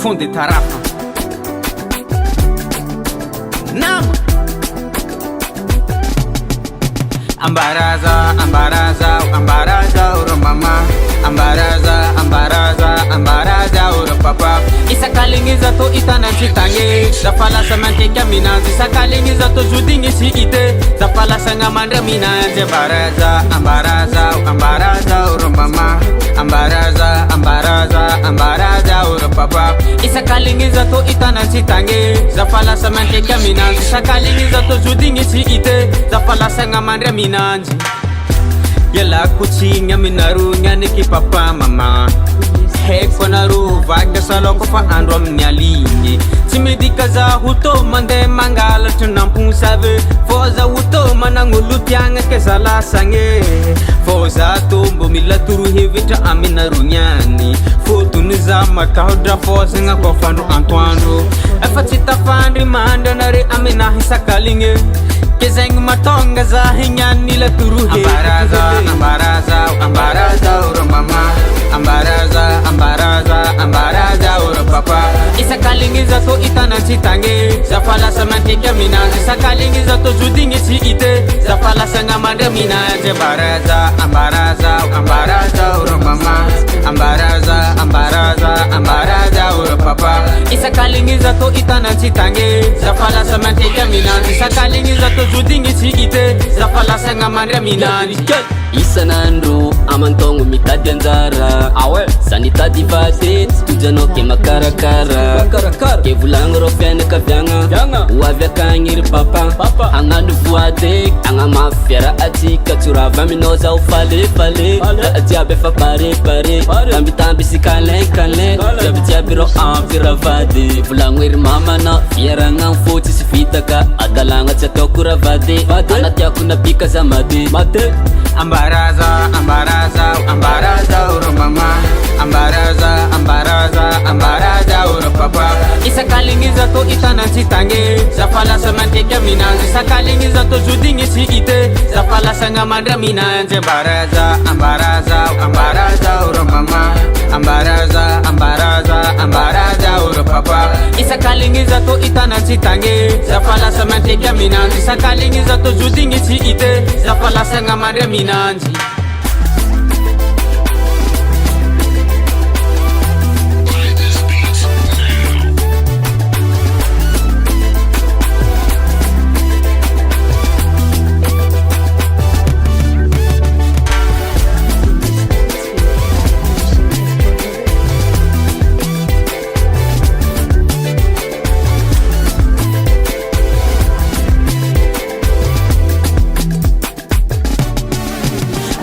fond de tarafa Nam Ambaraza, ambaraza, ambaraza uro mama Ambaraza, ambaraza, ambaraza uro papa Isakalingiza to itana chitange Zafala samante kaminanzi Isakalingiza to judingi si ite Zafala sanga mandra minanzi Ambaraza, ambaraza, ambaraza uro mama Ambaraza, ambaraza, ambaraza uro papa Isakalingiza to itana chitange Zafala samante kaminanzi Isakalingiza to judingi si ite Zafala sanga mandra minanzi Yala kuchinga minaru nyane ki papa mama Heko naru vaga saloko fa andro mnyalingi Timidika za huto mande mangala tunampung save Foza huto manangulu tianga kezala sange Foza tombo mila turu hevita aminaru nyani Fotu niza makaudra foza nga kwa fandu antoandro Efatita fandri manda nare amina hisakalinge Kezeng matonga za hinyani la turu Ambaraza, ambaraza, ambaraza uro mama Ambaraza, ambaraza, ambaraza uro papa Isakalingiza to itana chitange Zafala samante kaminanzi Isakalingiza to judingi si ite Zafala sanga manda minanzi Ambaraza, ambaraza, ambaraza uro mama Ambaraza, ambaraza, ambaraza uro papa Isakalingiza to itana chitange Zafala samante kaminanzi Isakalingiza to judingi si ite Zafala sanga manda minanzi Isanandro amantongo mitadi anjara Awe sanitadi vate Tujano ke makarakara Ke vulangro fiane kavyanga Uavya kanyiri papa Anganu vuade Anga mafiara ati Katura vaminoza ufale fale Jabe fa pare pare Tambi tambi si kale kale Jabe jabiro amfira vade Vulangwiri mama na Fiera ngang foti si fitaka Adalanga chatokura vade Anati akuna pika za made Ambaraza, ambaraza, ambaraza uro mama Ambaraza, ambaraza, ambaraza uro papa Isakalingiza to itana chitange Zafala samante kaminanzi Isakalingiza to judingi si ite Zafala sanga mandra minanzi Ambaraza, ambaraza, ambaraza uro mama Ambaraza, ambaraza, ambaraza uro papa Isakalingiza to itana chitange Zafala samante kaminanzi Isakalingiza to judingi si ite Zafala sanga mandra minanzi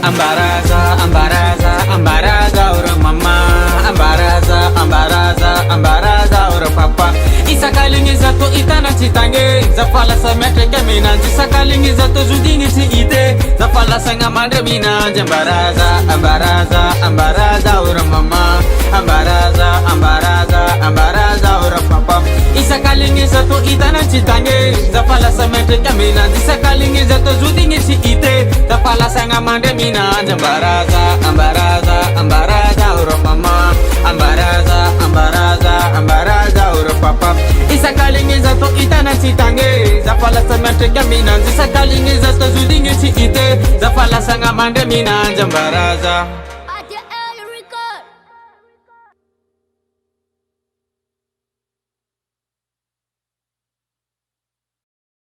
Ambaraza, ambaraza, ambaraza uro mama Ambaraza, ambaraza, ambaraza uro papa Isakalingiza to itana chitange Zafala samete kaminanzi Isakalingiza to judingi si ite Zafala sanga mandre minanzi Ambaraza, ambaraza, ambaraza uro mama Ambaraza, ambaraza, ambaraza uro papa Isakalingiza to itana chitange Zafala samete kaminanzi Isakalingiza to judingi si ite Zafala sanga mandre minanzi Ambaraza, ambaraza, ambaraza uro mama Ambaraza, ambaraza, ambaraza uro papa Isakalingiza to itana chitange Zafala samante kaminanzi Isakalingiza to judingi si ite Zafala sanga mandre minanzi Ambaraza